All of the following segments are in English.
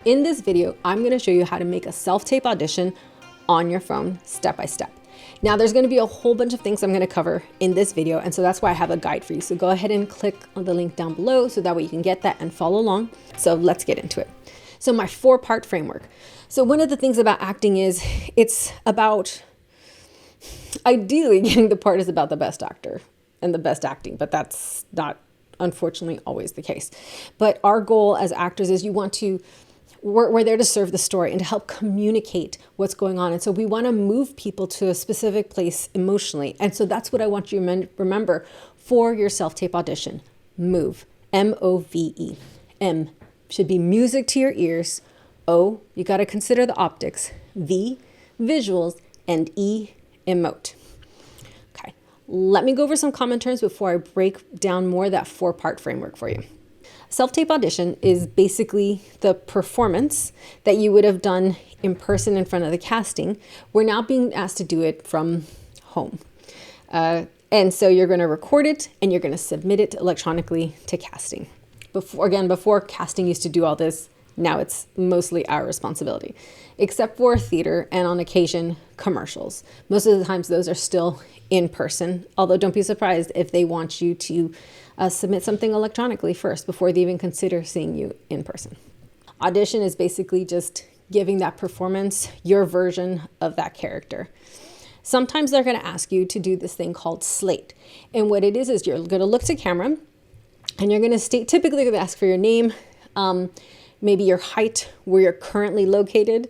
In this video, I'm going to show you how to make a self-tape audition on your phone step by step. Now there's going to be a whole bunch of things I'm going to cover in this video, and so that's why I have a guide for you. So go ahead and click on the link down below so that way you can get that and follow along. So let's get into it. So my 4-part framework. So one of the things about acting is it's about, ideally getting the part is about the best actor and the best acting, but that's not unfortunately always the case. But our goal as actors is we're there to serve the story and to help communicate what's going on. And so we want to move people to a specific place emotionally. And so that's what I want you to remember for your self-tape audition. Move. M-O-V-E. M should be music to your ears. O, you got to consider the optics. V, visuals. And E, emote. Okay, let me go over some common terms before I break down more of that 4-part framework for you. Self-tape audition is basically the performance that you would have done in person in front of the casting. We're now being asked to do it from home. And so you're going to record it and you're going to submit it electronically to casting. Before casting used to do all this, now it's mostly our responsibility, except for theater and on occasion commercials. Most of the times those are still in person, although don't be surprised if they want you to submit something electronically first before they even consider seeing you in person. Audition is basically just giving that performance your version of that character. Sometimes they're going to ask you to do this thing called slate. And what it is you're going to look to camera and you're going to state, typically they're going to ask for your name, maybe your height, where you're currently located.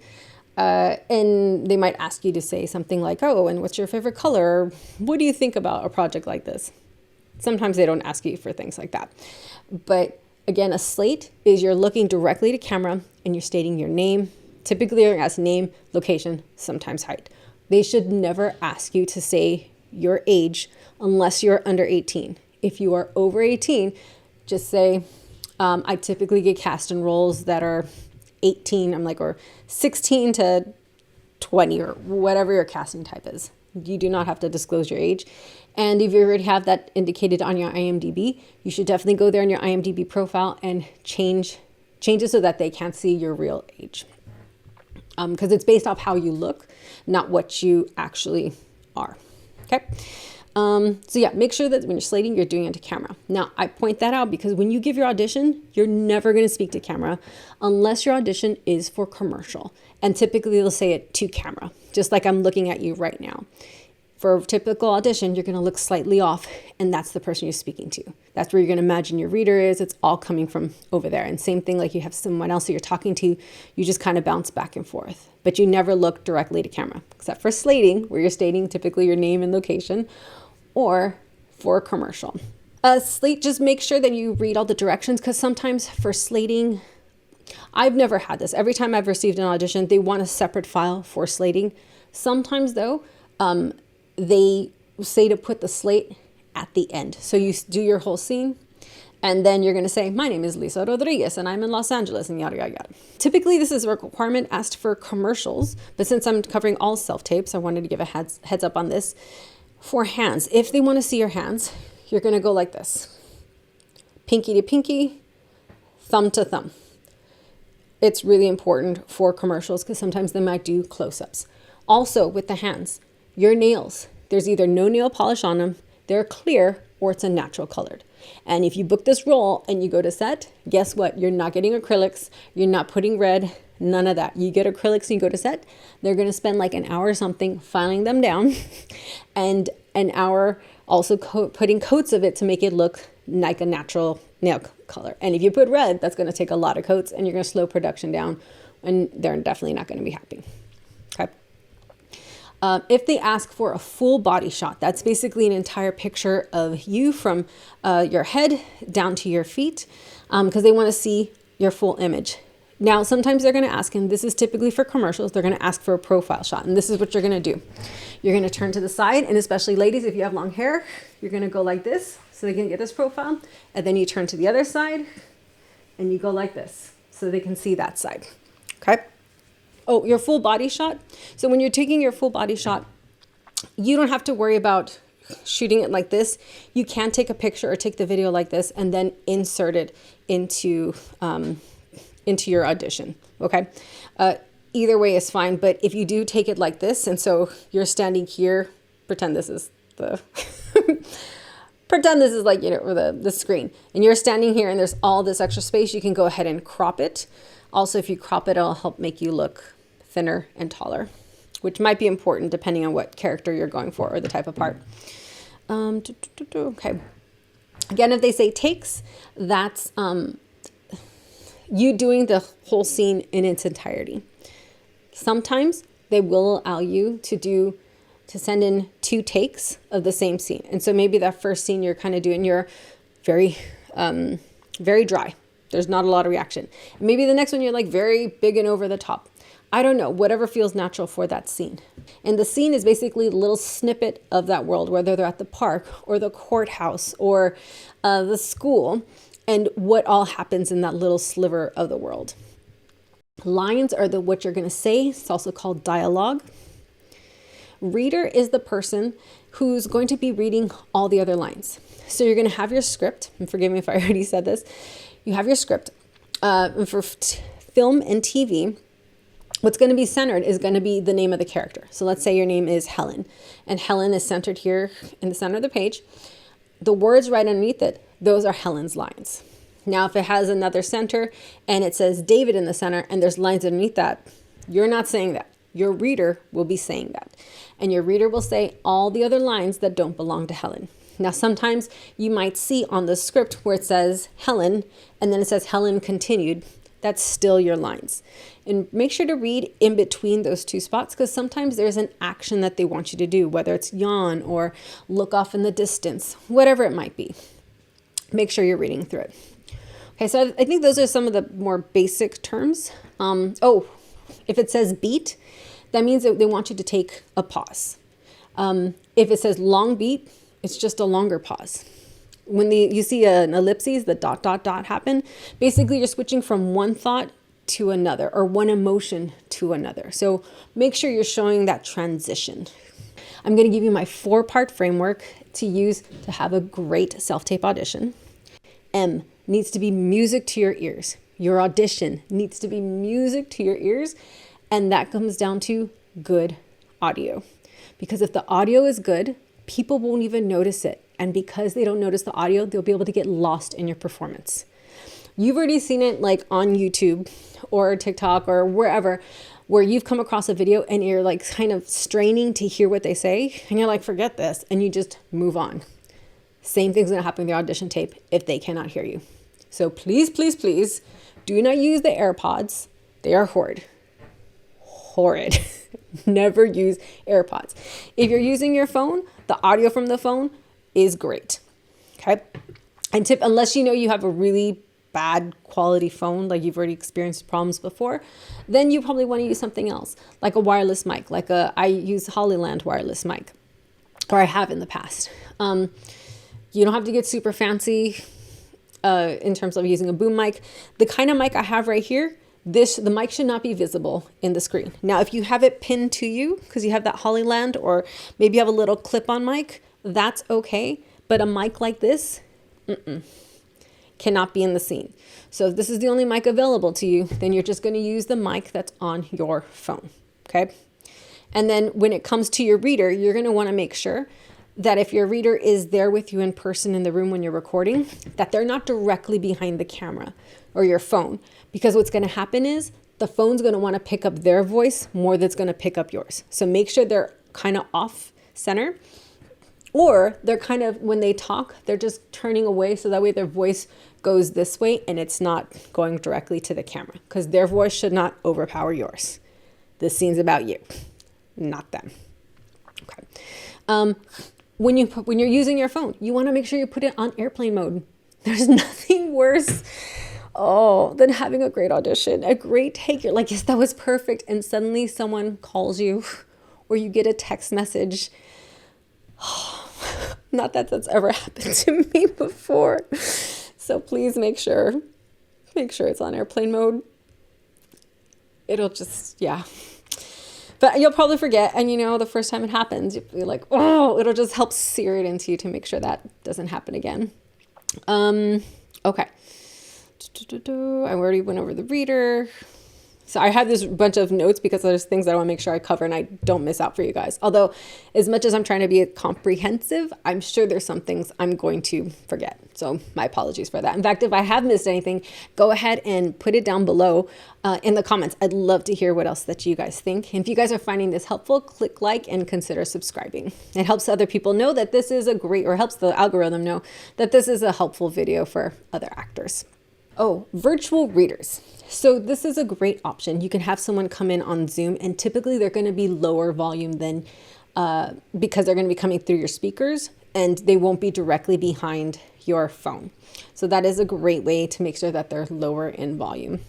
And they might ask you to say something like, oh, and what's your favorite color? Or, what do you think about a project like this? Sometimes they don't ask you for things like that. But again, a slate is you're looking directly to camera and you're stating your name. Typically you're going to ask name, location, sometimes height. They should never ask you to say your age unless you're under 18. If you are over 18, just say, I typically get cast in roles that are 18, or 16 to 20 or whatever your casting type is. You do not have to disclose your age. And if you already have that indicated on your IMDb, you should definitely go there in your IMDb profile and change it so that they can't see your real age. Because it's based off how you look, not what you actually are. Okay. So yeah, make sure that when you're slating, you're doing it to camera. Now, I point that out because when you give your audition, you're never going to speak to camera unless your audition is for commercial. And typically they'll say it to camera, just like I'm looking at you right now. For a typical audition, you're going to look slightly off, and that's the person you're speaking to. That's where you're going to imagine your reader is. It's all coming from over there. And same thing, like you have someone else that you're talking to, you just kind of bounce back and forth. But you never look directly to camera, except for slating, where you're stating typically your name and location, or for a commercial. Slate, just make sure that you read all the directions, because sometimes for slating, I've never had this. Every time I've received an audition, they want a separate file for slating. Sometimes though, they say to put the slate at the end. So you do your whole scene, and then you're going to say, my name is Lisa Rodríguez, and I'm in Los Angeles, and yada, yada, yada. Typically, this is a requirement asked for commercials, but since I'm covering all self-tapes, I wanted to give a heads up on this. For hands, if they want to see your hands, you're going to go like this. Pinky to pinky, thumb to thumb. It's really important for commercials because sometimes they might do close-ups. Also, with the hands, your nails, there's either no nail polish on them, they're clear, or it's a natural colored. And if you book this role and you go to set, guess what? You're not getting acrylics, you're not putting red, none of that. You get acrylics and you go to set, they're going to spend like an hour or something filing them down and an hour also putting coats of it to make it look like a natural nail color. And if you put red, that's going to take a lot of coats and you're going to slow production down, and they're definitely not going to be happy. Okay. If they ask for a full body shot, that's basically an entire picture of you from your head down to your feet, because they want to see your full image. Now, sometimes they're going to ask, and this is typically for commercials, they're going to ask for a profile shot. And this is what you're going to do. You're going to turn to the side, and especially ladies, if you have long hair, you're going to go like this so they can get this profile. And then you turn to the other side, and you go like this so they can see that side. Okay? Oh, your full body shot. So when you're taking your full body shot, you don't have to worry about shooting it like this. You can take a picture or take the video like this and then insert it into your audition. okay? Either way is fine, but if you do take it like this, and so you're standing here, pretend this is the, pretend this is like, you know, the screen, and you're standing here and there's all this extra space, you can go ahead and crop it. Also, if you crop it, it'll help make you look thinner and taller, which might be important depending on what character you're going for or the type of part. Okay. Again, if they say takes, that's you doing the whole scene in its entirety. Sometimes they will allow you to send in 2 takes of the same scene. And so maybe that first scene you're kind of doing, you're very, very dry. There's not a lot of reaction. And maybe the next one you're like very big and over the top. I don't know, whatever feels natural for that scene. And the scene is basically a little snippet of that world, whether they're at the park or the courthouse or the school, and what all happens in that little sliver of the world. Lines are what you're going to say. It's also called dialogue. Reader is the person who's going to be reading all the other lines. So you're going to have your script, and forgive me if I already said this. You have your script. For film and TV, what's going to be centered is going to be the name of the character. So let's say your name is Helen, and Helen is centered here in the center of the page. The words right underneath it, those are Helen's lines. Now, if it has another center and it says David in the center and there's lines underneath that, you're not saying that. Your reader will be saying that. And your reader will say all the other lines that don't belong to Helen. Now, sometimes you might see on the script where it says Helen and then it says Helen continued. That's still your lines. And make sure to read in between those 2 spots, because sometimes there's an action that they want you to do, whether it's yawn or look off in the distance, whatever it might be. Make sure you're reading through it. Okay, so I think those are some of the more basic terms. If it says beat, that means that they want you to take a pause. If it says long beat, it's just a longer pause. When you see an ellipses, the ... happen, basically you're switching from one thought to another or one emotion to another. So make sure you're showing that transition. I'm going to give you my 4-part framework to use to have a great self-tape audition. M needs to be music to your ears. Your audition needs to be music to your ears. And that comes down to good audio. Because if the audio is good, people won't even notice it. And because they don't notice the audio, they'll be able to get lost in your performance. You've already seen it like on YouTube or TikTok or wherever, where you've come across a video and you're like kind of straining to hear what they say. And you're like, forget this. And you just move on. Same thing's going to happen with the audition tape if they cannot hear you. So please, please, please do not use the AirPods. They are horrid. Never use AirPods. If you're using your phone, the audio from the phone is great. Okay. And unless you know you have a really bad quality phone, like you've already experienced problems before, then you probably want to use something else, like a wireless mic, I use Hollyland wireless mic, or I have in the past. You don't have to get super fancy in terms of using a boom mic. The kind of mic I have right here, the mic should not be visible in the screen. Now, if you have it pinned to you because you have that Hollyland, or maybe you have a little clip-on mic, that's okay. But a mic like this, cannot be in the scene. So if this is the only mic available to you, then you're just going to use the mic that's on your phone. Okay. And then when it comes to your reader, you're going to want to make sure that if your reader is there with you in person in the room when you're recording, that they're not directly behind the camera or your phone. Because what's going to happen is the phone's going to want to pick up their voice more than it's going to pick up yours. So make sure they're kind of off center, or they're kind of, when they talk, they're just turning away. So that way their voice goes this way and it's not going directly to the camera, because their voice should not overpower yours. This scene's about you, not them. Okay. When you're using your phone, you want to make sure you put it on airplane mode. There's nothing worse than having a great audition, a great take. You're like, yes, that was perfect. And suddenly someone calls you or you get a text message. Not that that's ever happened to me before. So please make sure it's on airplane mode. It'll just, yeah. But you'll probably forget. And the first time it happens, you'll be like, it'll just help sear it into you to make sure that doesn't happen again. Okay. I already went over the reader. So I have this bunch of notes because there's things that I want to make sure I cover and I don't miss out for you guys. Although as much as I'm trying to be comprehensive, I'm sure there's some things I'm going to forget. So my apologies for that. In fact, if I have missed anything, go ahead and put it down below in the comments. I'd love to hear what else that you guys think. And if you guys are finding this helpful, click like and consider subscribing. It helps other people know that this is a great, or helps the algorithm know that this is a helpful video for other actors. Oh, virtual readers. So this is a great option. You can have someone come in on Zoom, and typically they're going to be lower volume than because they're going to be coming through your speakers and they won't be directly behind your phone. So that is a great way to make sure that they're lower in volume.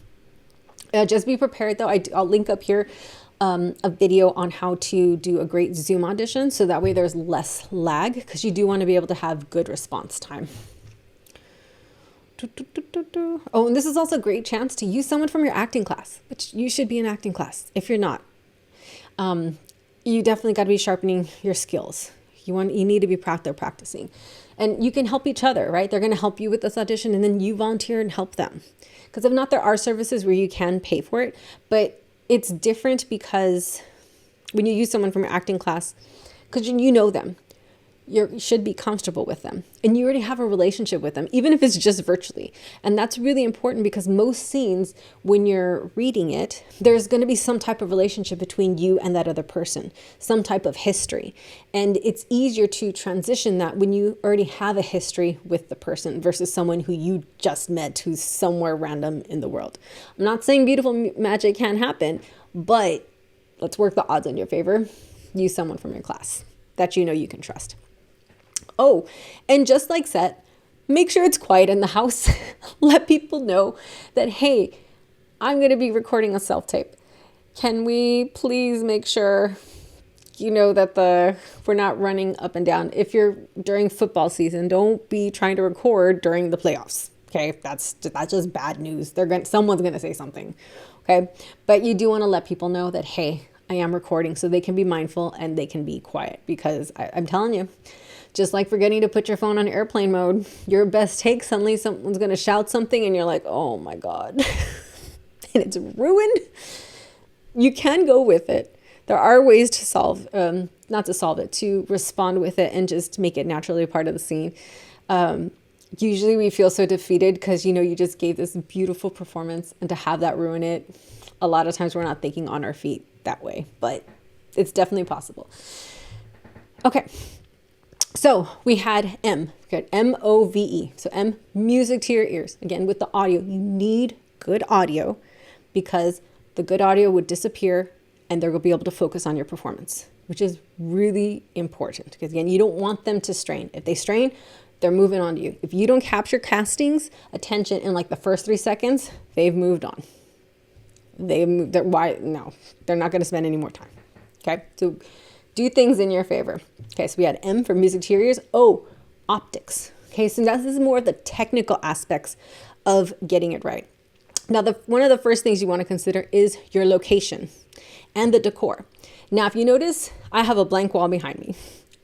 Just be prepared though. I'll link up here a video on how to do a great Zoom audition. So that way there's less lag, because you do want to be able to have good response time. Oh, and this is also a great chance to use someone from your acting class, which you should be in acting class. If you're not, you definitely got to be sharpening your skills. You need to be practicing, and you can help each other, right? They're going to help you with this audition, and then you volunteer and help them. Because if not, there are services where you can pay for it, but it's different because when you use someone from your acting class, because you know them, you should be comfortable with them, and you already have a relationship with them, even if it's just virtually. And that's really important, because most scenes, when you're reading it, there's going to be some type of relationship between you and that other person, some type of history. And it's easier to transition that when you already have a history with the person versus someone who you just met who's somewhere random in the world. I'm not saying beautiful magic can't happen, but let's work the odds in your favor. Use someone from your class that you know you can trust. Oh, and just like set, make sure it's quiet in the house. Let people know that, hey, I'm going to be recording a self-tape. Can we please make sure, you know, that we're not running up and down. If you're during football season, don't be trying to record during the playoffs. Okay, that's just bad news. Someone's going to say something. Okay, but you do want to let people know that, hey, I am recording, so they can be mindful and they can be quiet, because I'm telling you, just like forgetting to put your phone on airplane mode, your best take, suddenly someone's going to shout something and you're like, oh my God, and it's ruined. You can go with it. There are ways to to respond with it and just make it naturally part of the scene. Usually we feel so defeated because, you just gave this beautiful performance, and to have that ruin it, a lot of times we're not thinking on our feet that way, but it's definitely possible. Okay. So we had M, good, M-O-V-E. So M, music to your ears. Again, with the audio, you need good audio, because the good audio would disappear and they're going to be able to focus on your performance, which is really important, because again, you don't want them to strain. If they strain, they're moving on to you. If you don't capture casting's attention in like the first 3 seconds, they've moved on. They're not going to spend any more time. Okay. So do things in your favor. Okay, so we had M for music to your ears. O, optics. Okay, so this is more of the technical aspects of getting it right. Now, one of the first things you want to consider is your location and the decor. Now, if you notice, I have a blank wall behind me.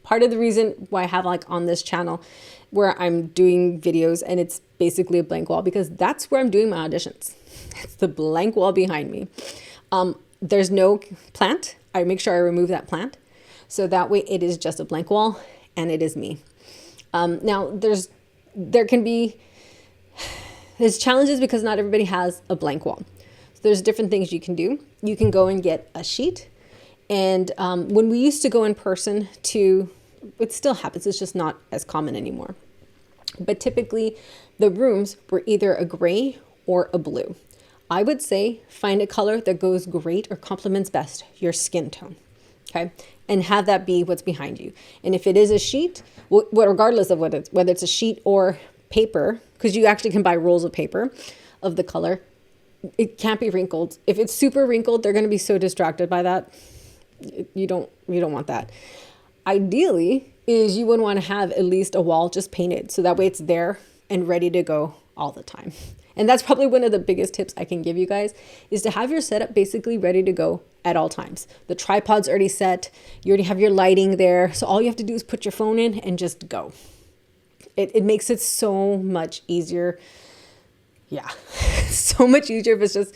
Part of the reason why I have on this channel where I'm doing videos and it's basically a blank wall, because that's where I'm doing my auditions. It's the blank wall behind me. There's no plant. I make sure I remove that plant. So that way it is just a blank wall and it is me. Now there's challenges because not everybody has a blank wall. So there's different things you can do. You can go and get a sheet. And when we used to go in person it still happens, it's just not as common anymore. But typically the rooms were either a gray or a blue. I would say find a color that goes great or complements best your skin tone. Okay, and have that be what's behind you. And if it is a sheet, regardless of whether it's a sheet or paper, because you actually can buy rolls of paper of the color, it can't be wrinkled. If it's super wrinkled, they're going to be so distracted by that. You don't want that. Ideally, is you would want to have at least a wall just painted, so that way it's there and ready to go all the time. And that's probably one of the biggest tips I can give you guys, is to have your setup basically ready to go at all times. The tripod's already set. You already have your lighting there. So all you have to do is put your phone in and just go. It makes it so much easier. Yeah, so much easier if it's just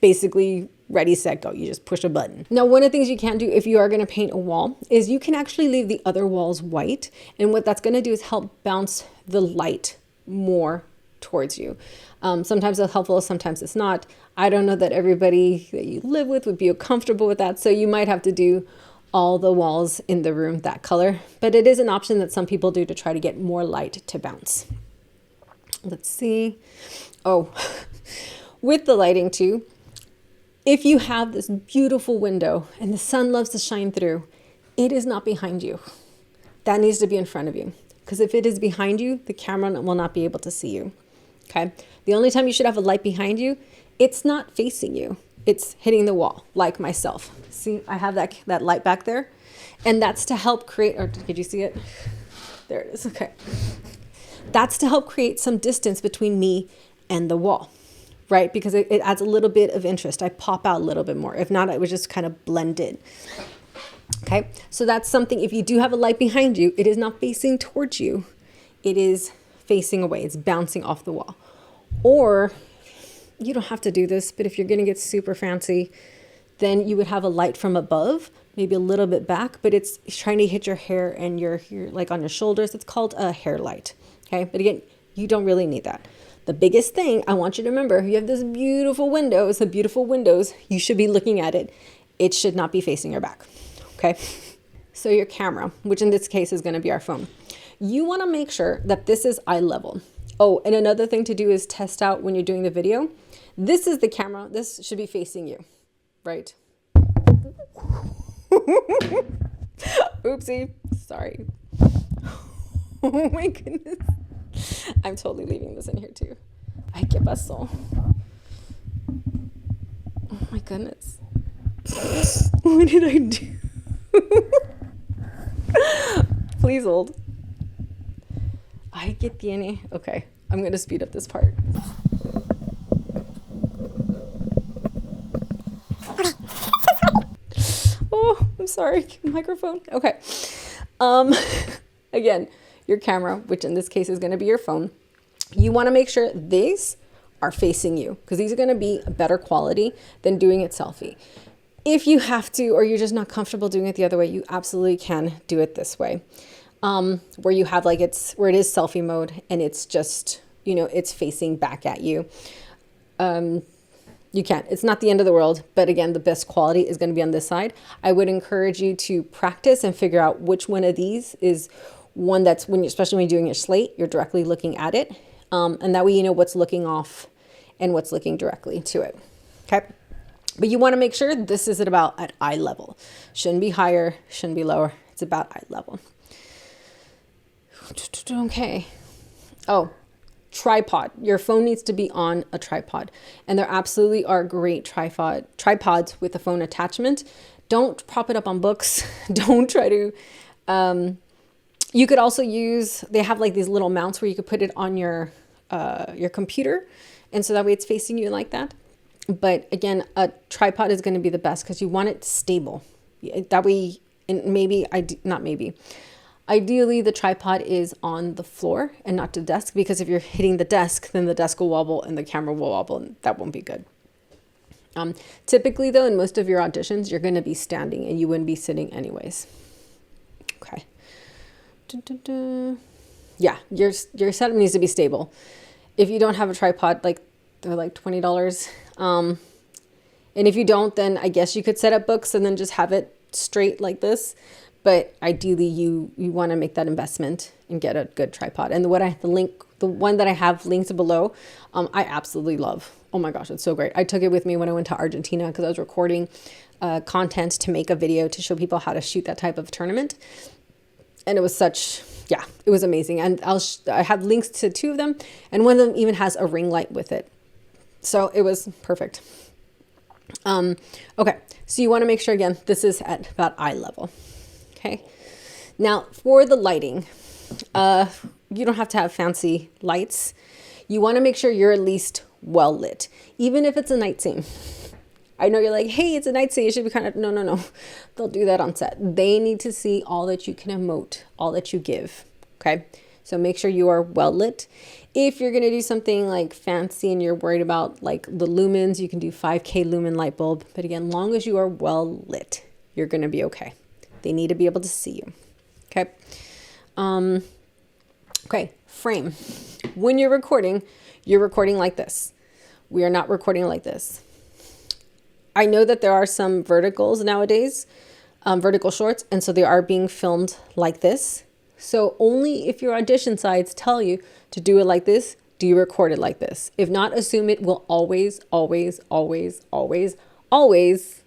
basically ready, set, go. You just push a button. Now, one of the things you can do if you are going to paint a wall is you can actually leave the other walls white. And what that's going to do is help bounce the light more towards you. Sometimes it's helpful, sometimes it's not. I don't know that everybody that you live with would be comfortable with that. So you might have to do all the walls in the room that color, but it is an option that some people do to try to get more light to bounce. Let's see. Oh, with the lighting too, if you have this beautiful window and the sun loves to shine through, it is not behind you. That needs to be in front of you, because if it is behind you, the camera will not be able to see you. Okay. The only time you should have a light behind you, it's not facing you. It's hitting the wall, like myself. See, I have that light back there, and that's to help create, or did you see it? There it is. Okay. That's to help create some distance between me and the wall, right? Because it adds a little bit of interest. I pop out a little bit more. If not, I would just kind of blend in. Okay. So that's something, if you do have a light behind you, it is not facing towards you. It is facing away. It's bouncing off the wall. Or you don't have to do this, but if you're going to get super fancy, then you would have a light from above, maybe a little bit back, but it's trying to hit your hair and your like on your shoulders. It's called a hair light. Okay. But again, you don't really need that. The biggest thing I want you to remember, you have this beautiful windows, the beautiful windows, you should be looking at it. It should not be facing your back. Okay. So your camera, which in this case is going to be our phone, you want to make sure that this is eye level. Oh, and another thing to do is test out when you're doing the video. This is the camera. This should be facing you, right? Oopsie. Sorry. Oh my goodness. I'm totally leaving this in here too. Ay, qué pasó? Oh my goodness. What did I do? Please hold. Ay, ¿qué tiene? Okay, I'm going to speed up this part. Oh, I'm sorry. Microphone. Okay. Again, your camera, which in this case is going to be your phone, you want to make sure these are facing you, because these are going to be a better quality than doing it selfie. If you have to, or you're just not comfortable doing it the other way, you absolutely can do it this way. Where you have where it is selfie mode and it's just, it's facing back at you. You can. It's not the end of the world, but again, the best quality is going to be on this side. I would encourage you to practice and figure out which one of these is one that's especially when you're doing your slate, you're directly looking at it. And that way, you know what's looking off and what's looking directly to it. Okay. But you want to make sure this is at eye level. Shouldn't be higher, shouldn't be lower. It's about eye level. Okay. Oh, tripod. Your phone needs to be on a tripod. And there absolutely are great tripods with a phone attachment. Don't prop it up on books. Don't try to, you could also they have like these little mounts where you could put it on your computer. And so that way it's facing you like that. But again, a tripod is going to be the best because you want it stable. That way, and ideally the tripod is on the floor and not the desk, because if you're hitting the desk, then the desk will wobble and the camera will wobble, and that won't be good. Typically though, in most of your auditions, you're going to be standing and you wouldn't be sitting anyways. Okay. Yeah, your setup needs to be stable. If you don't have a tripod, they're like $20. And if you don't, then I guess you could set up books and then just have it straight like this. But ideally, you want to make that investment and get a good tripod. And the one that I have linked below, I absolutely love. Oh my gosh, it's so great. I took it with me when I went to Argentina because I was recording content to make a video to show people how to shoot that type of tournament. And it was it was amazing. And I have links to 2 of them, and one of them even has a ring light with it. So it was perfect. Okay, so you want to make sure, again, this is at about eye level. Okay. Now for the lighting, you don't have to have fancy lights. You want to make sure you're at least well lit, even if it's a night scene. I know you're like, hey, it's a night scene. It should be kind of, no. They'll do that on set. They need to see all that you can emote, all that you give. Okay. So make sure you are well lit. If you're going to do something like fancy and you're worried about like the lumens, you can do 5K lumen light bulb. But again, long as you are well lit, you're going to be okay. They need to be able to see you. Okay. Okay. Frame. When you're recording like this. We are not recording like this. I know that there are some verticals nowadays, vertical shorts, and so they are being filmed like this. So only if your audition sites tell you to do it like this, do you record it like this. If not, assume it will always, always, always, always, always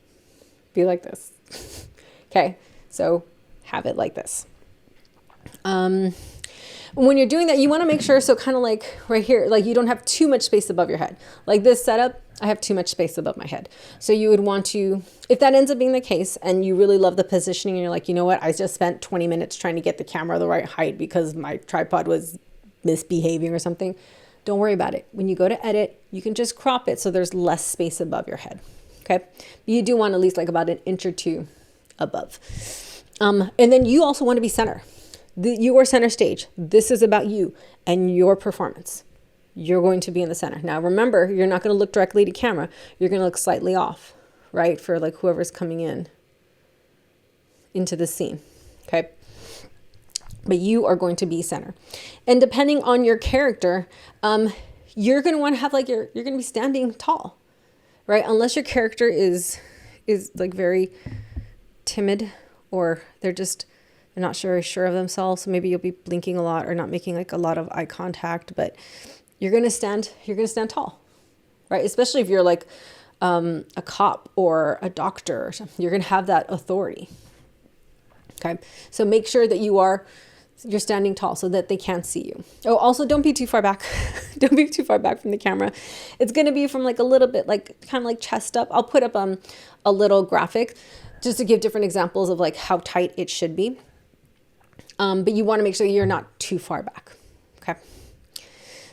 be like this. Okay, so have it like this. When you're doing that, you want to make sure, so kind of like right here, like you don't have too much space above your head. Like this setup, I have too much space above my head. So you would want to, if that ends up being the case and you really love the positioning and you're like, you know what, I just spent 20 minutes trying to get the camera the right height because my tripod was misbehaving or something, don't worry about it. When you go to edit, you can just crop it so there's less space above your head. Okay. But you do want at least like about an inch or two above. And then you also want to be center. You are center stage. This is about you and your performance. You're going to be in the center. Now, remember, you're not going to look directly to camera. You're going to look slightly off, right? For like whoever's coming into the scene. Okay. But you are going to be center. And depending on your character, you're going to want to have like you're going to be standing tall, right? Unless your character is like very timid or they're not sure of themselves. So maybe you'll be blinking a lot or not making like a lot of eye contact, but you're going to stand tall, right? Especially if you're like a cop or a doctor or something, you're going to have that authority. Okay. So make sure that you're standing tall so that they can't see you. Oh, also don't be too far back. Don't be too far back from the camera. It's going to be from like a little bit, like kind of like chest up. I'll put up a little graphic just to give different examples of like how tight it should be. But you want to make sure you're not too far back. Okay.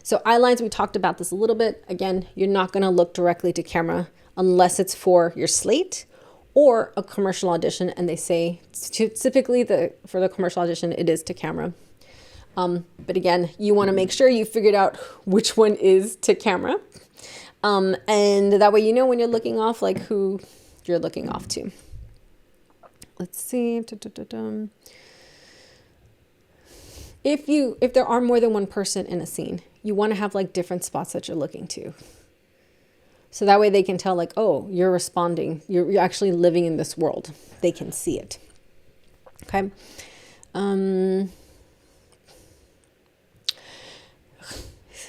So eye lines, we talked about this a little bit. Again, you're not going to look directly to camera unless it's for your slate or a commercial audition. And they say typically for the commercial audition, it is to camera. But again, you want to make sure you figured out which one is to camera. And that way, you know, when you're looking off, like who you're looking off to. Let's see. If there are more than one person in a scene, you want to have like different spots that you're looking to. So that way they can tell like, oh, you're responding. You're actually living in this world. They can see it. Okay.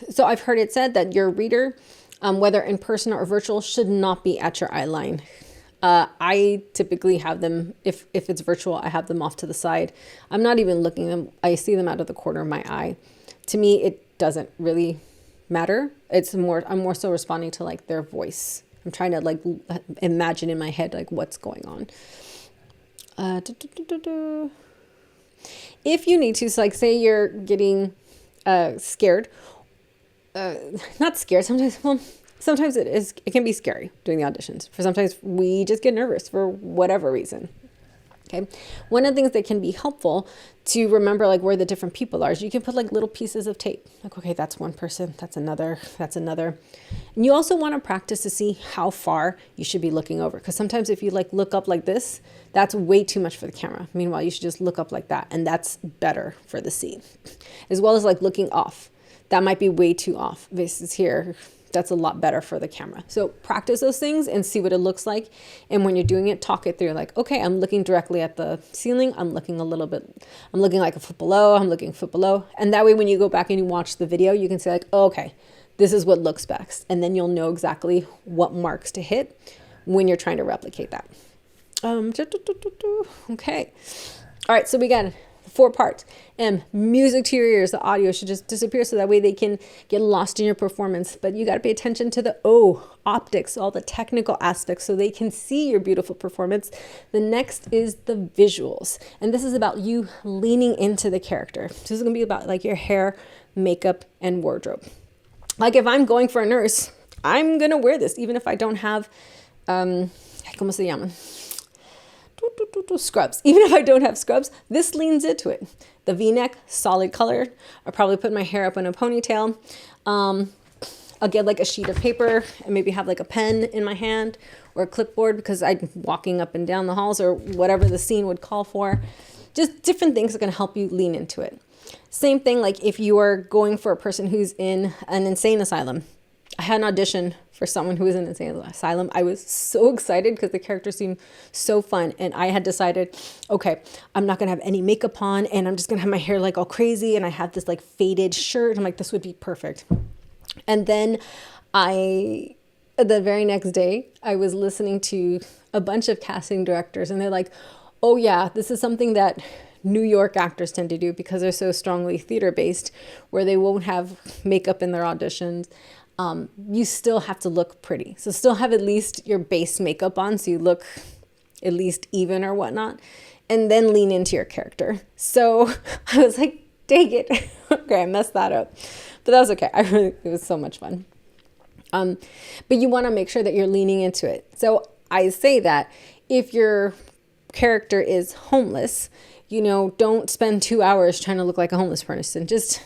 So I've heard it said that your reader, whether in person or virtual, should not be at your eye line. I typically have them, if it's virtual, I have them off to the side. I'm not even looking them. I see them out of the corner of my eye. To me, it doesn't really matter. I'm more so responding to like their voice. I'm trying to like imagine in my head, like what's going on. If you need to, so like say you're getting scared, not scared, sometimes it can be scary doing the auditions. Sometimes we just get nervous for whatever reason. Okay. One of the things that can be helpful to remember like where the different people are is you can put like little pieces of tape. Like, okay, that's one person, that's another. And you also want to practice to see how far you should be looking over. Because sometimes if you like look up like this, that's way too much for the camera. Meanwhile, you should just look up like that. And that's better for the scene. As well as like looking off. That might be way too off. This is here. That's a lot better for the camera. So practice those things and see what it looks like. And when you're doing it, talk it through like, okay, I'm looking directly at the ceiling. I'm looking like a foot below. I'm looking a foot below. And that way, when you go back and you watch the video, you can say like, oh, okay, this is what looks best. And then you'll know exactly what marks to hit when you're trying to replicate that. Okay. All right. So we got 4 parts. Music to your ears. The audio should just disappear so that way they can get lost in your performance. But you got to pay attention to the optics, all the technical aspects so they can see your beautiful performance. The next is the visuals. And this is about you leaning into the character. This is going to be about like your hair, makeup, and wardrobe. Like if I'm going for a nurse, I'm going to wear this even if I don't have, ¿cómo se llaman? Scrubs. Even if I don't have scrubs, this leans into it. the V-neck, solid color. I'll probably put my hair up in a ponytail. I'll get like a sheet of paper and maybe have like a pen in my hand or a clipboard because I'm walking up and down the halls or whatever the scene would call for. Just different things that can help you lean into it. Same thing, like if you are going for a person who's in an insane asylum. I had an audition for someone who was in an insane asylum. I was so excited because the character seemed so fun. And I had decided, okay, I'm not going to have any makeup on and I'm just going to have my hair like all crazy. And I had this like faded shirt. I'm like, this would be perfect. And then the very next day, I was listening to a bunch of casting directors and they're like, oh yeah, this is something that New York actors tend to do because they're so strongly theater-based, where they won't have makeup in their auditions. You still have to look pretty. So still have at least your base makeup on so you look at least even or whatnot, and then lean into your character. So I was like, dang it. Okay, I messed that up. But that was okay. It was so much fun. But you want to make sure that you're leaning into it. So I say that if your character is homeless, don't spend 2 hours trying to look like a homeless person. Just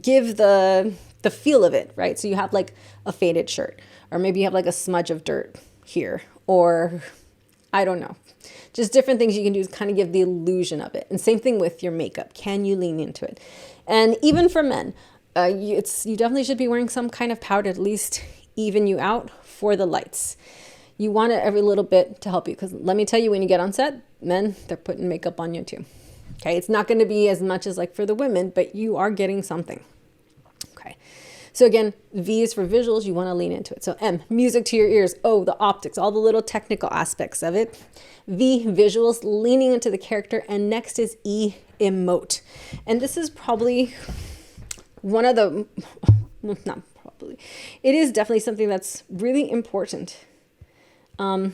give the feel of it, right? So you have like a faded shirt, or maybe you have like a smudge of dirt here, or I don't know. Just different things you can do to kind of give the illusion of it. And same thing with your makeup. Can you lean into it? And even for men, you definitely should be wearing some kind of powder, at least even you out for the lights. You want it every little bit to help you, because let me tell you, when you get on set, men, they're putting makeup on you too. Okay, it's not going to be as much as like for the women, but you are getting something. Okay, so again, V is for visuals. You want to lean into it. So M, music to your ears. O, the optics, all the little technical aspects of it. V, visuals, leaning into the character. And next is E, emote. And this is probably one of the, well, not probably, it is definitely something that's really important. Let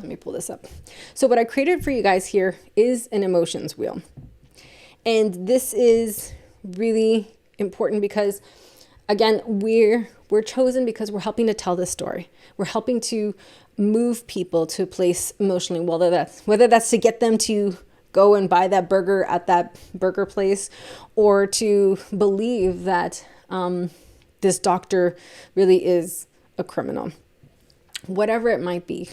me pull this up. So what I created for you guys here is an emotions wheel. And this is really important because, again, we're chosen because we're helping to tell this story. We're helping to move people to a place emotionally, whether that's to get them to go and buy that burger at that burger place, or to believe that this doctor really is a criminal. Whatever it might be,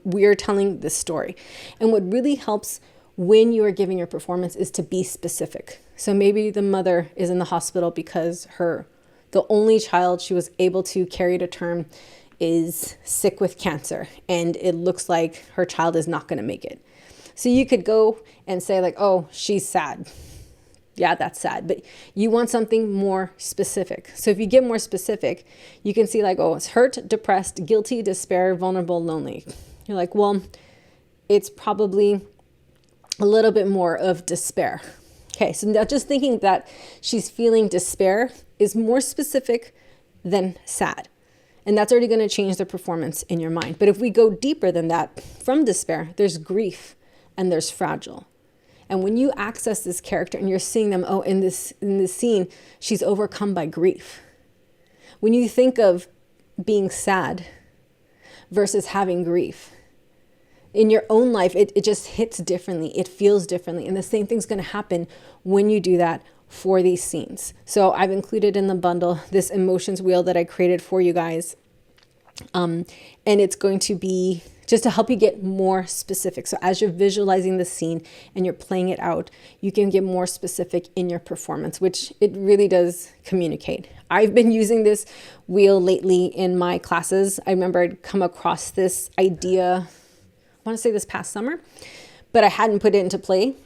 we are telling this story. And what really helps when you are giving your performance is to be specific. So maybe the mother is in the hospital because the only child she was able to carry to term is sick with cancer, and it looks like her child is not going to make it. So you could go and say like, oh, she's sad. Yeah, that's sad. But you want something more specific. So if you get more specific, you can see like, oh, it's hurt, depressed, guilty, despair, vulnerable, lonely. You're like, well, it's probably a little bit more of despair. Okay, so now just thinking that she's feeling despair is more specific than sad. And that's already going to change the performance in your mind. But if we go deeper than that, from despair, there's grief and there's fragile. And when you access this character and you're seeing them, oh, in this scene, she's overcome by grief. When you think of being sad versus having grief, in your own life, it just hits differently. It feels differently. And the same thing's going to happen when you do that for these scenes. So I've included in the bundle this emotions wheel that I created for you guys. And it's going to be just to help you get more specific. So as you're visualizing the scene and you're playing it out, you can get more specific in your performance, which it really does communicate. I've been using this wheel lately in my classes. I remember I'd come across this idea, I want to say this past summer, but I hadn't put it into play.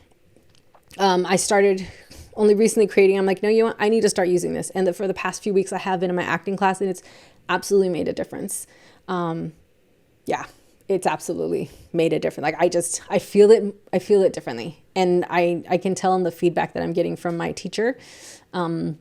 I started only recently creating. I'm like, no, you know what? I need to start using this. And for the past few weeks, I have been in my acting class, and it's absolutely made a difference. Yeah, it's absolutely made a difference. Like I feel it differently. And I can tell in the feedback that I'm getting from my teacher on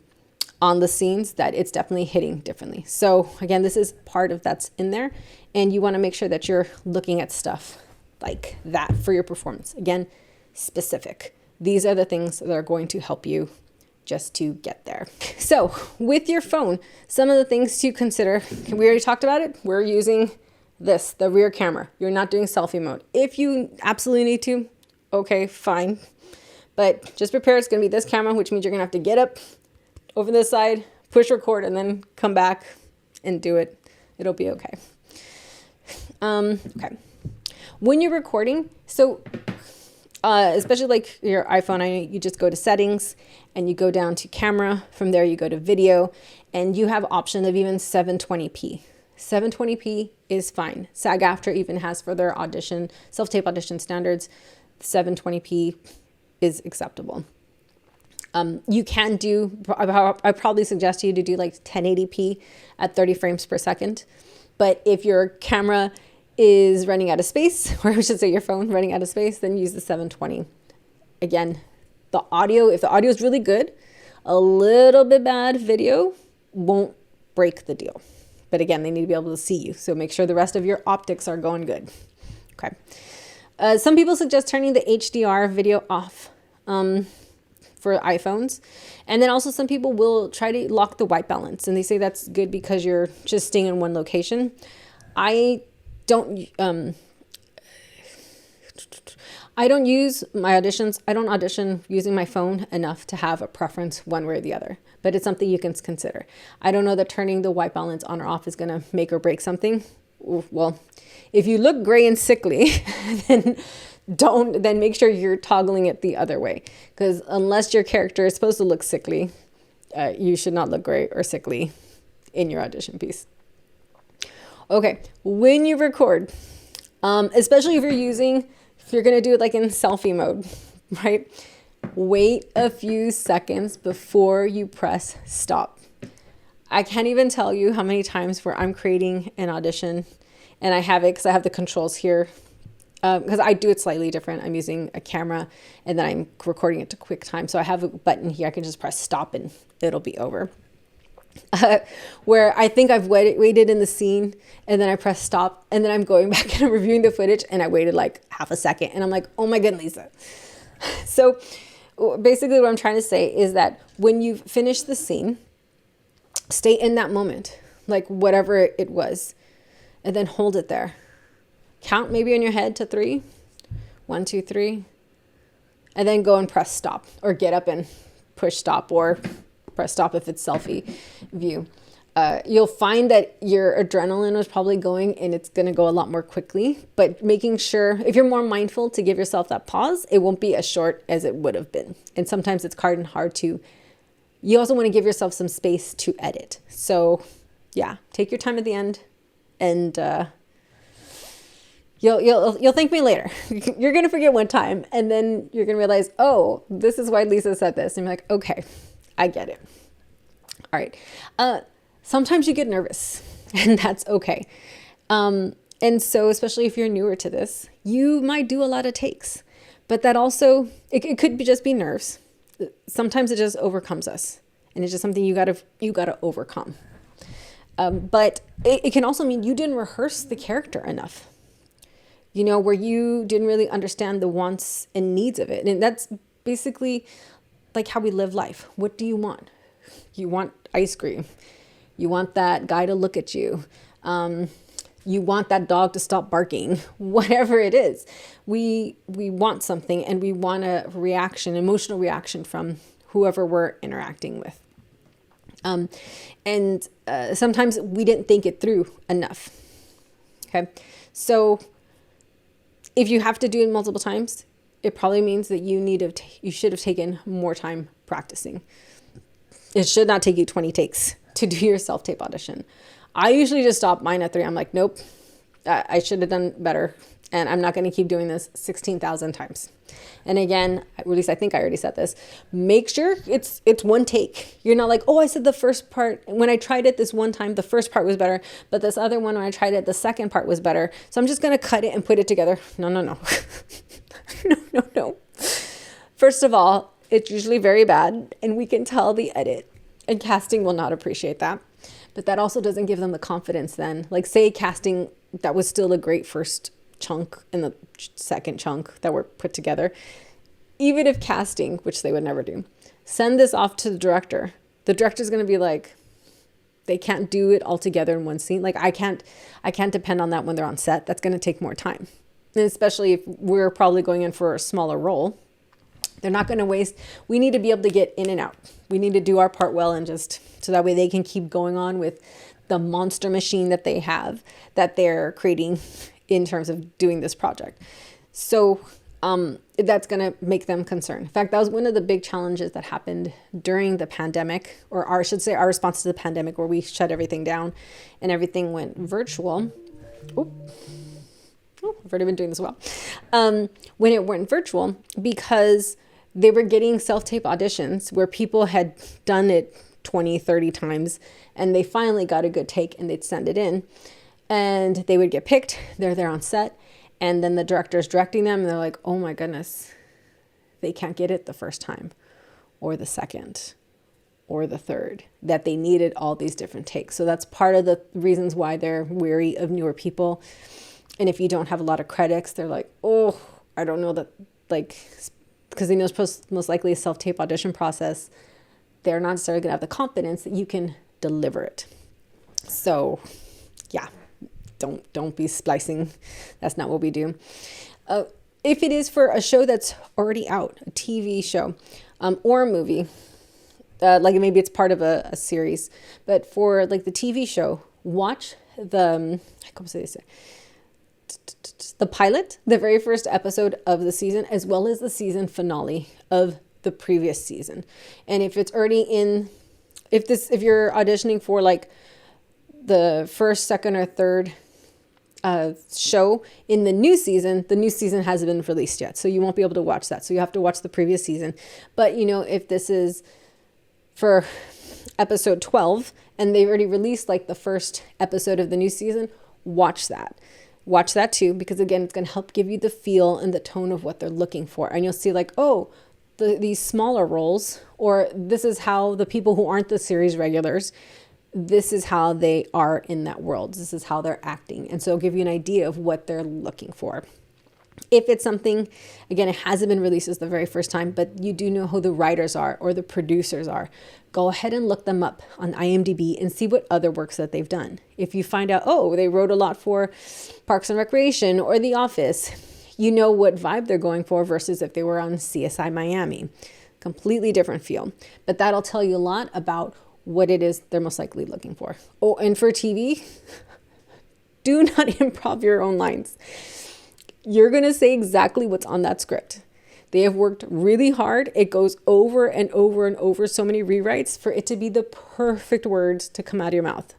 the scenes that it's definitely hitting differently. So again, this is part of that's in there. And you want to make sure that you're looking at stuff like that for your performance. Again, specific. These are the things that are going to help you just to get there. So with your phone, some of the things to consider, we already talked about it. We're using the rear camera. You're not doing selfie mode. If you absolutely need to, okay, fine. But just prepare. It's going to be this camera, which means you're going to have to get up over this side, push record, and then come back and do it. It'll be okay. Okay. When you're recording, so especially like your iPhone, you just go to settings and you go down to camera. From there, you go to video, and you have option of even 720p. 720p is fine. SAG-AFTRA even has for their audition, self-tape audition standards, 720p is acceptable. You can do, I probably suggest you to do like 1080p at 30 frames per second. But if your camera is running out of space, or I should say your phone running out of space, then use the 720. Again, the audio, if the audio is really good, a little bit bad video won't break the deal. But again, they need to be able to see you. So make sure the rest of your optics are going good. Okay. Some people suggest turning the HDR video off for iPhones. And then also some people will try to lock the white balance. And they say that's good because you're just staying in one location. I don't use my auditions. I don't audition using my phone enough to have a preference one way or the other, but it's something you can consider. I don't know that turning the white balance on or off is going to make or break something. Well, if you look gray and sickly, then make sure you're toggling it the other way, because unless your character is supposed to look sickly, you should not look gray or sickly in your audition piece. Okay, when you record, especially if you're going to do it like in selfie mode, right? Wait a few seconds before you press stop. I can't even tell you how many times where I'm creating an audition and I have it because I have the controls here, because I do it slightly different. I'm using a camera and then I'm recording it to QuickTime. So I have a button here. I can just press stop and it'll be over. Where I think I've waited in the scene and then I press stop and then I'm going back and I'm reviewing the footage and I waited like half a second and I'm like, oh my goodness, Lisa. So basically what I'm trying to say is that when you've finished the scene, stay in that moment, like whatever it was, and then hold it there. Count maybe in your head to 3, 1, 2, 3, and then go and press stop or get up and push stop or press stop if it's selfie view. You'll find that your adrenaline was probably going and it's going to go a lot more quickly, but making sure if you're more mindful to give yourself that pause, it won't be as short as it would have been. And sometimes it's hard to, you also want to give yourself some space to edit. So yeah, take your time at the end and, You'll thank me later. You're going to forget one time and then you're going to realize, oh, this is why Lisa said this. And you're like, okay, I get it. All right. Sometimes you get nervous and that's okay. And so especially if you're newer to this, you might do a lot of takes, but that also, it could just be nerves. Sometimes it just overcomes us and it's just something you gotta overcome. But it can also mean you didn't rehearse the character enough, where you didn't really understand the wants and needs of it. And that's basically like how we live life. What do you want? You want ice cream. You want that guy to look at you. You want that dog to stop barking. Whatever it is, we want something and we want a reaction, emotional reaction from whoever we're interacting with. And sometimes we didn't think it through enough. Okay, so if you have to do it multiple times, it probably means that you should have taken more time practicing. It should not take you 20 takes to do your self-tape audition. I usually just stop mine at 3. I'm like, nope, I should have done better. And I'm not going to keep doing this 16,000 times. And again, at least I think I already said this, make sure it's one take. You're not like, oh, I said the first part. When I tried it this one time, the first part was better. But this other one, when I tried it, the second part was better. So I'm just going to cut it and put it together. No. No. First of all, it's usually very bad. And we can tell the edit. And casting will not appreciate that. But that also doesn't give them the confidence then. Like say casting, that was still a great first chunk and the second chunk that were put together. Even if casting, which they would never do, send this off to the director. The director's going to be like, they can't do it all together in one scene. Like I can't depend on that when they're on set. That's going to take more time. And especially if we're probably going in for a smaller role. They're not going to waste. We need to be able to get in and out. We need to do our part well, and just so that way they can keep going on with the monster machine that they have, that they're creating in terms of doing this project. So that's going to make them concerned. In fact, that was one of the big challenges that happened during the pandemic, or I should say our response to the pandemic, where we shut everything down and everything went virtual. I've already been doing this well. When it went virtual, because they were getting self-tape auditions where people had done it 20, 30 times, and they finally got a good take and they'd send it in, and they would get picked. They're there on set, and then the director's directing them, and they're like, oh my goodness, they can't get it the first time or the second or the third, that they needed all these different takes. So that's part of the reasons why they're wary of newer people. And if you don't have a lot of credits, they're like, oh, I don't know that, like, because they know it's most likely a self-tape audition process. They're not necessarily going to have the confidence that you can deliver it. So yeah, don't be splicing. That's not what we do. If it is for a show that's already out, a TV show, or a movie, like maybe it's part of a series, but for like the TV show, watch the pilot, the very first episode of the season, as well as the season finale of the previous season. And if it's already if you're auditioning for like the first, second, or third show in the new season hasn't been released yet, so you won't be able to watch that. So you have to watch the previous season. But if this is for episode 12 and they've already released like the first episode of the new season, watch that too, because again, it's going to help give you the feel and the tone of what they're looking for. And you'll see like, oh, these smaller roles, or this is how the people who aren't the series regulars, this is how they are in that world. This is how they're acting. And so it'll give you an idea of what they're looking for. If it's something, again, it hasn't been released as the very first time, but you do know who the writers are or the producers are, go ahead and look them up on IMDb and see what other works that they've done. If you find out, oh, they wrote a lot for Parks and Recreation or The Office, you know what vibe they're going for versus if they were on CSI Miami. Completely different feel. But that'll tell you a lot about what it is they're most likely looking for. Oh, and for TV, do not improv your own lines. You're going to say exactly what's on that script. They have worked really hard. It goes over and over and over so many rewrites for it to be the perfect words to come out of your mouth.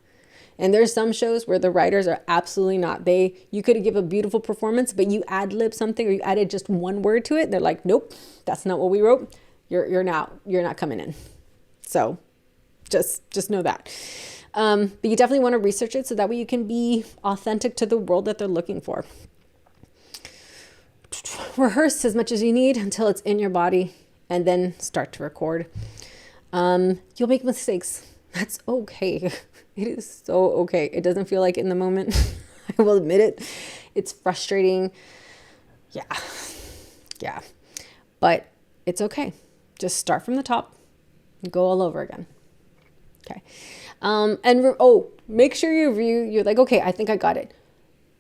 And there's some shows where the writers are absolutely not. You could give a beautiful performance, but you ad-lib something or you added just one word to it. They're like, nope, that's not what we wrote. You're not coming in. So just know that. But you definitely want to research it so that way you can be authentic to the world that they're looking for. Rehearse as much as you need until it's in your body, and then start to record. You'll make mistakes. That's okay. It is so okay. It doesn't feel like it in the moment. I will admit it. It's frustrating. Yeah. But it's okay. Just start from the top and go all over again. Okay. Make sure you're like, okay, I think I got it.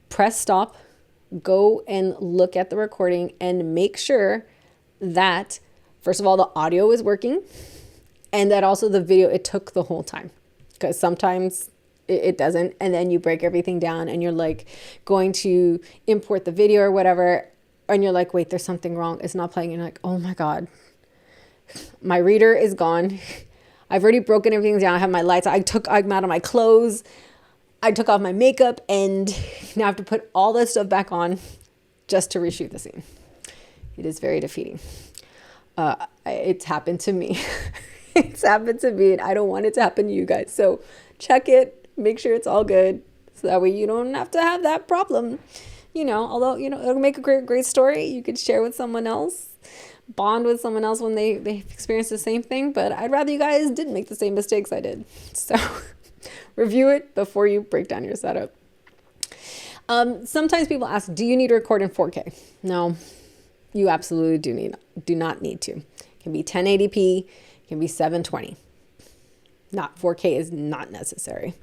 Press stop. Go and look at the recording and make sure that, first of all, the audio is working and that also the video, it took the whole time, because sometimes it doesn't. And then you break everything down and you're like going to import the video or whatever. And you're like, wait, there's something wrong. It's not playing. And you're like, oh my God, my reader is gone. I've already broken everything down. I have my lights. I'm out of my clothes. I took off my makeup, and now I have to put all this stuff back on just to reshoot the scene. It is very defeating. It's happened to me. It's happened to me, and I don't want it to happen to you guys. So check it, make sure it's all good, so that way you don't have to have that problem. Although, it'll make a great story. You could share with someone else, bond with someone else when they experience the same thing. But I'd rather you guys didn't make the same mistakes I did. So review it before you break down your setup. Sometimes people ask, do you need to record in 4K? No, you absolutely do not need to. It can be 1080p, it can be 720. Not 4K is not necessary.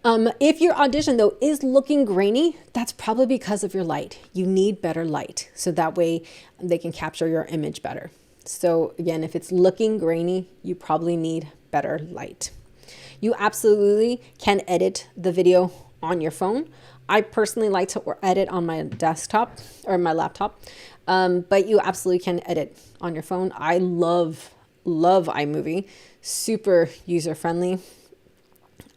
If your audition though is looking grainy, that's probably because of your light. You need better light, so that way they can capture your image better. So again, if it's looking grainy, you probably need better light. You absolutely can edit the video on your phone. I personally like to edit on my desktop or my laptop, but you absolutely can edit on your phone. I love iMovie, super user-friendly.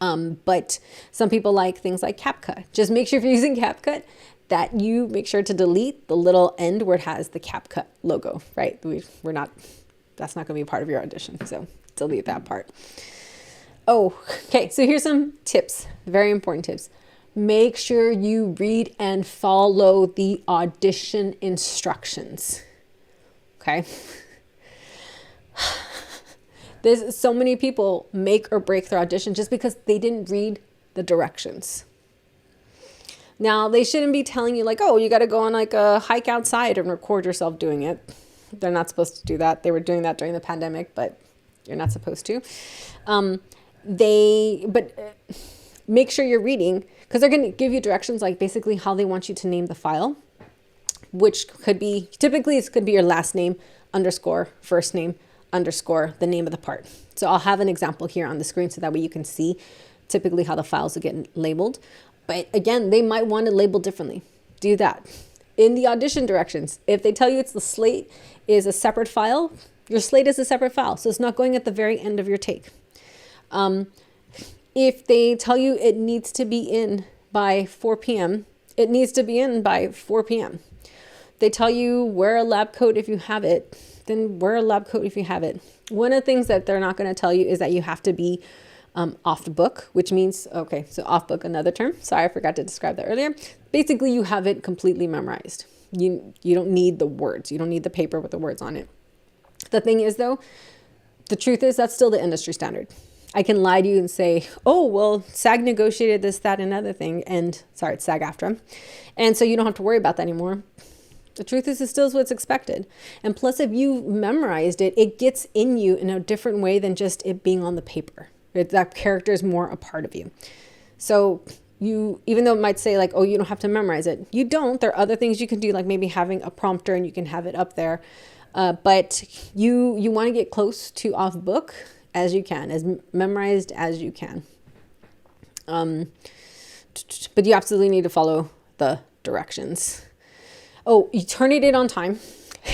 But some people like things like CapCut. Just make sure if you're using CapCut that you make sure to delete the little end where it has the CapCut logo, right? That's not going to be a part of your audition. So delete that part. Oh, okay. So here's some tips, very important tips. Make sure you read and follow the audition instructions. Okay. There's so many people make or break their audition just because they didn't read the directions. Now, they shouldn't be telling you like, oh, you got to go on like a hike outside and record yourself doing it. They're not supposed to do that. They were doing that during the pandemic, but you're not supposed to. Make sure you're reading, because they're going to give you directions like basically how they want you to name the file, which could be, typically it could be your last name underscore first name underscore the name of the part. So I'll have an example here on the screen so that way you can see typically how the files will get labeled. But again, they might want to label differently. Do that. In the audition directions, if they tell you it's the slate is a separate file, your slate is a separate file. So it's not going at the very end of your take. If they tell you it needs to be in by 4 p.m., it needs to be in by 4 p.m. They tell you wear a lab coat if you have it, then wear a lab coat if you have it. One of the things that they're not going to tell you is that you have to be off the book, which means, okay, so off book, another term. Sorry, I forgot to describe that earlier. Basically, you have it completely memorized. You don't need the words. You don't need the paper with the words on it. The thing is, though, the truth is that's still the industry standard. I can lie to you and say, oh, well, SAG negotiated this, that, and other thing. And sorry, it's SAG-AFTRA. And so you don't have to worry about that anymore. The truth is, it still is what's expected. And plus, if you memorized it, it gets in you in a different way than just it being on the paper. That character is more a part of you. So you, even though it might say like, oh, you don't have to memorize it. You don't. There are other things you can do, like maybe having a prompter and you can have it up there. But you want to get close to off book as you can, as memorized as you can. But you absolutely need to follow the directions. Oh, you turn it in on time.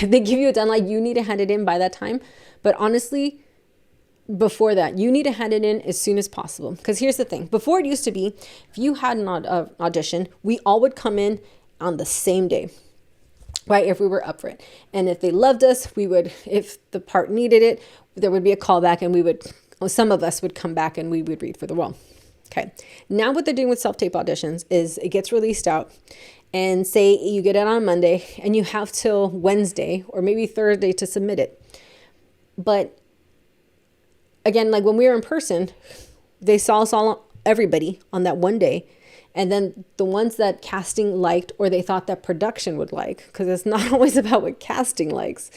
They give you a deadline. You need to hand it in by that time. But honestly, before that, you need to hand it in as soon as possible. Because here's the thing. Before it used to be, if you had an audition, we all would come in on the same day, right? If we were up for it. And if they loved us, we would, if the part needed it, there would be a callback and some of us would come back and we would read for the role. Okay. Now what they're doing with self-tape auditions is it gets released out. And say you get it on Monday and you have till Wednesday or maybe Thursday to submit it. But again, like when we were in person, they saw us all, everybody on that one day. And then the ones that casting liked or they thought that production would like, because it's not always about what casting likes,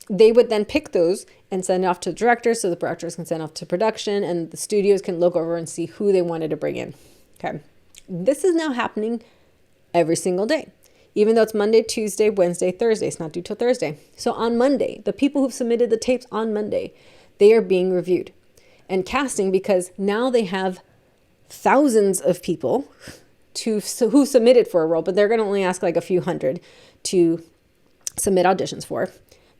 they would then pick those and send it off to the directors so the directors can send off to production and the studios can look over and see who they wanted to bring in. Okay. This is now happening every single day, even though it's Monday, Tuesday, Wednesday, Thursday. It's not due till Thursday. So on Monday, the people who've submitted the tapes on Monday, they are being reviewed and casting, because now they have thousands of people who submitted for a role, but they're going to only ask like a few hundred to submit auditions for.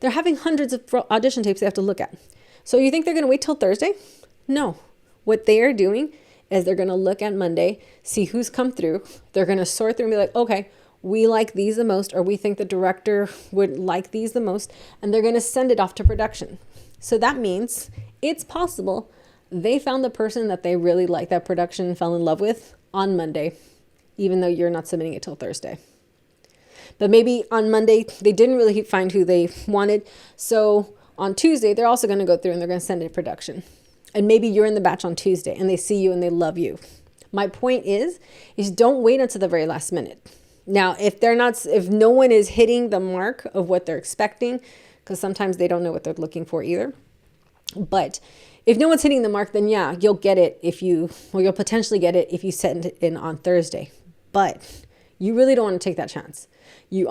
They're having hundreds of audition tapes they have to look at. So you think they're going to wait till Thursday? No. What they are doing is they're going to look at Monday, see who's come through. They're going to sort through and be like, okay, we like these the most, or we think the director would like these the most, and they're going to send it off to production. So that means it's possible they found the person that they really like, that production fell in love with on Monday, even though you're not submitting it till Thursday. But maybe on Monday, they didn't really find who they wanted. So on Tuesday, they're also going to go through and they're going to send it to production. And maybe you're in the batch on Tuesday and they see you and they love you. My point is don't wait until the very last minute. Now, if no one is hitting the mark of what they're expecting, because sometimes they don't know what they're looking for either. But If no one's hitting the mark, then yeah, you'll get it you'll potentially get it if you send it in on Thursday. But you really don't want to take that chance. You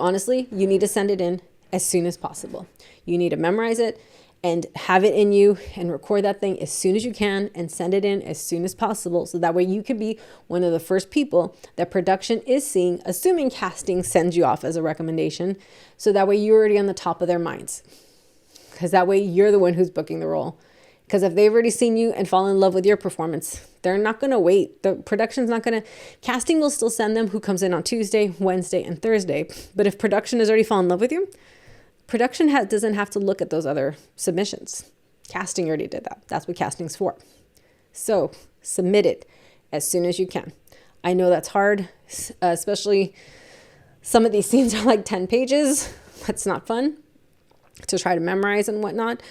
need to send it in as soon as possible. You need to memorize it and have it in you and record that thing as soon as you can and send it in as soon as possible. So that way you could be one of the first people that production is seeing, assuming casting sends you off as a recommendation. So that way you're already on the top of their minds. Because that way you're the one who's booking the role. Because if they've already seen you and fall in love with your performance, they're not going to wait. The production's not going to, casting will still send them who comes in on Tuesday, Wednesday, and Thursday. But if production has already fallen in love with you, production doesn't have to look at those other submissions. Casting already did that. That's what casting's for. So submit it as soon as you can. I know that's hard, especially some of these scenes are like 10 pages. That's not fun to try to memorize and whatnot,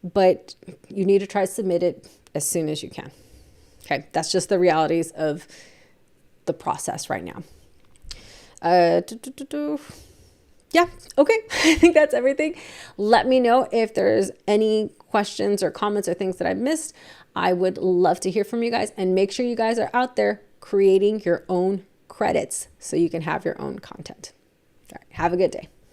but you need to try to submit it as soon as you can. Okay, that's just the realities of the process right now. Yeah, okay. I think that's everything. Let me know if there's any questions or comments or things that I missed. I would love to hear from you guys, and make sure you guys are out there creating your own credits so you can have your own content. All right, have a good day.